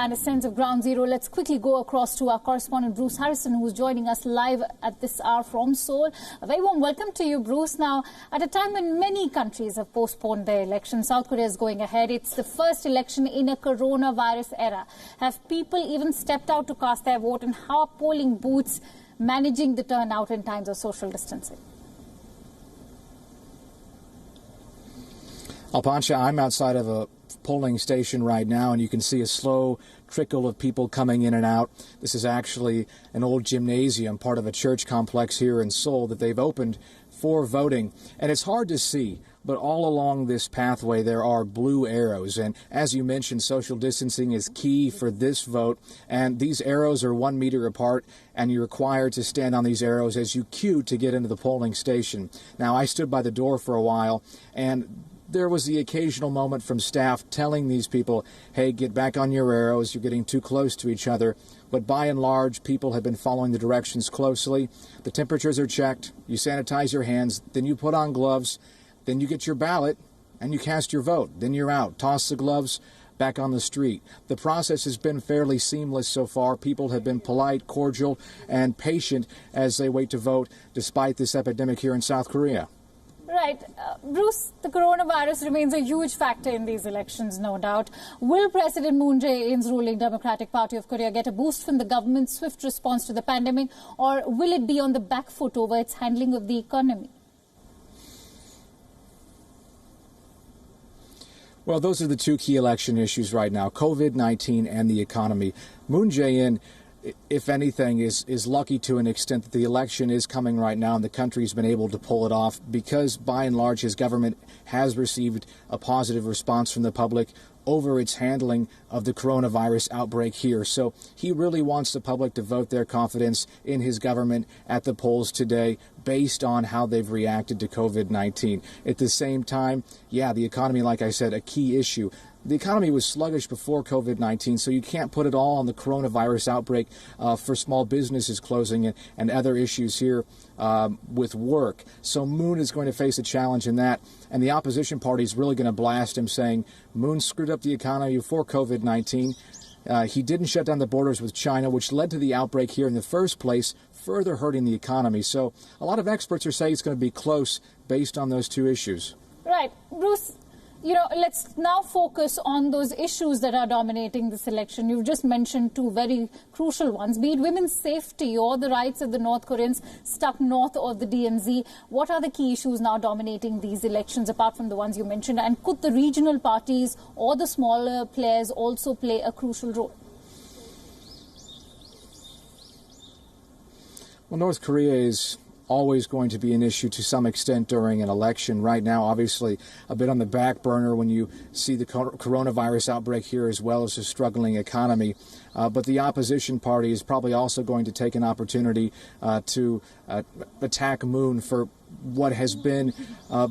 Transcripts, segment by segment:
And a sense of ground zero. Let's quickly go across to our correspondent Bruce Harrison, who's joining us live at this hour from Seoul. A very warm welcome to you, Bruce. Now, at a time when many countries have postponed their elections, South Korea is going ahead. It's the first election in a coronavirus era. Have people even stepped out to cast their vote, and how are polling booths managing the turnout in times of social distancing? Alpancha, I'm outside of a polling station right now, and you can see a slow trickle of people coming in and out. This is actually an old gymnasium, part of a church complex here in Seoul that they've opened for voting. And it's hard to see, but all along this pathway there are blue arrows. And as you mentioned, social distancing is key for this vote. And these arrows are 1 meter apart, and you're required to stand on these arrows as you queue to get into the polling station. Now, I stood by the door for a while, and there was the occasional moment from staff telling these people, hey, get back on your arrows, you're getting too close to each other. But by and large, people have been following the directions closely. The temperatures are checked, you sanitize your hands, then you put on gloves, then you get your ballot and you cast your vote. Then you're out, toss the gloves, back on the street. The process has been fairly seamless so far. People have been polite, cordial, and patient as they wait to vote despite this epidemic here in South Korea. Right. Bruce, the coronavirus remains a huge factor in these elections, no doubt. Will President Moon Jae-in's ruling Democratic Party of Korea get a boost from the government's swift response to the pandemic, or will it be on the back foot over its handling of the economy? Well, those are the two key election issues right now, COVID-19 and the economy. Moon Jae-in, if anything, is lucky to an extent that the election is coming right now and the country's been able to pull it off because, by and large, his government has received a positive response from the public over its handling of the coronavirus outbreak here. So he really wants the public to vote their confidence in his government at the polls today based on how they've reacted to COVID-19. At the same time, yeah, the economy, like I said, a key issue. The economy was sluggish before COVID-19, so you can't put it all on the coronavirus outbreak for small businesses closing and other issues here with work. So Moon is going to face a challenge in that, and the opposition party is really going to blast him, saying Moon screwed up the economy before COVID-19. He didn't shut down the borders with China, which led to the outbreak here in the first place, further hurting the economy. So a lot of experts are saying it's going to be close based on those two issues. Right. Bruce, you know, let's now focus on those issues that are dominating this election. You've just mentioned two very crucial ones, be it women's safety or the rights of the North Koreans stuck north of the DMZ. What are the key issues now dominating these elections, apart from the ones you mentioned? And could the regional parties or the smaller players also play a crucial role? Well, North Korea is always going to be an issue to some extent during an election. Right now, obviously, a bit on the back burner when you see the coronavirus outbreak here as well as a struggling economy. But the opposition party is probably also going to take an opportunity to attack Moon for what has been,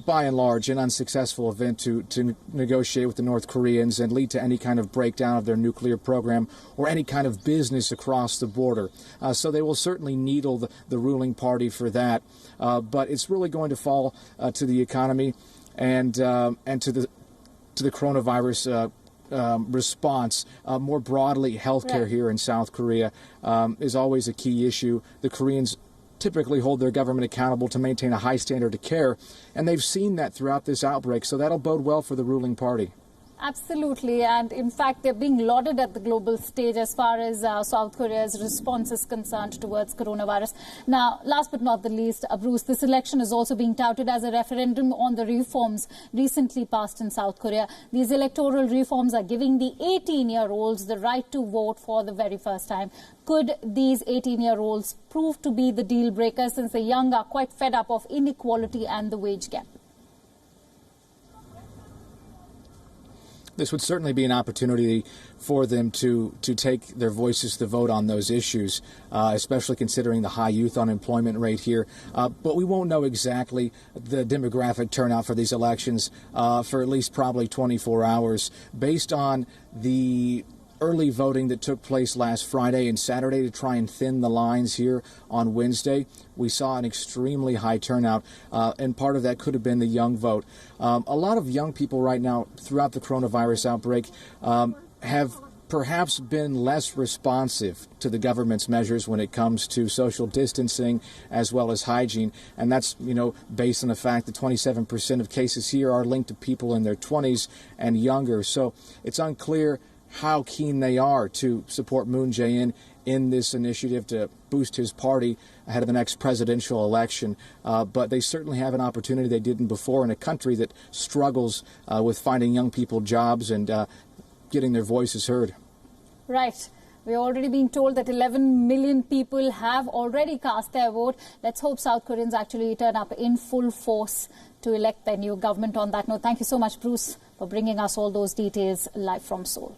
by and large, an unsuccessful event to negotiate with the North Koreans and lead to any kind of breakdown of their nuclear program or any kind of business across the border. So they will certainly needle the ruling party for that. But it's really going to fall to the economy and to the coronavirus response. More broadly, healthcare here in South Korea is always a key issue. The Koreans typically hold their government accountable to maintain a high standard of care, and they've seen that throughout this outbreak, so that'll bode well for the ruling party. Absolutely, and in fact they're being lauded at the global stage as far as South Korea's response is concerned towards coronavirus. Now, last but not the least, Bruce, this election is also being touted as a referendum on the reforms recently passed in South Korea. These electoral reforms are giving the 18-year-olds the right to vote for the very first time. Could these 18-year-olds prove to be the deal breaker, since the young are quite fed up of inequality and the wage gap? This would certainly be an opportunity for them to take their voices to vote on those issues, especially considering the high youth unemployment rate here. But we won't know exactly the demographic turnout for these elections for at least probably 24 hours based on the early voting that took place last Friday and Saturday to try and thin the lines here on Wednesday. We saw an extremely high turnout, and part of that could have been the young vote. A lot of young people right now throughout the coronavirus outbreak have perhaps been less responsive to the government's measures when it comes to social distancing as well as hygiene. And that's, based on the fact that 27% of cases here are linked to people in their 20s and younger. So it's unclear how keen they are to support Moon Jae-in in this initiative to boost his party ahead of the next presidential election. But they certainly have an opportunity they didn't before in a country that struggles with finding young people jobs and getting their voices heard. Right. We're already being told that 11 million people have already cast their vote. Let's hope South Koreans actually turn up in full force to elect their new government. On that note, thank you so much, Bruce, for bringing us all those details live from Seoul.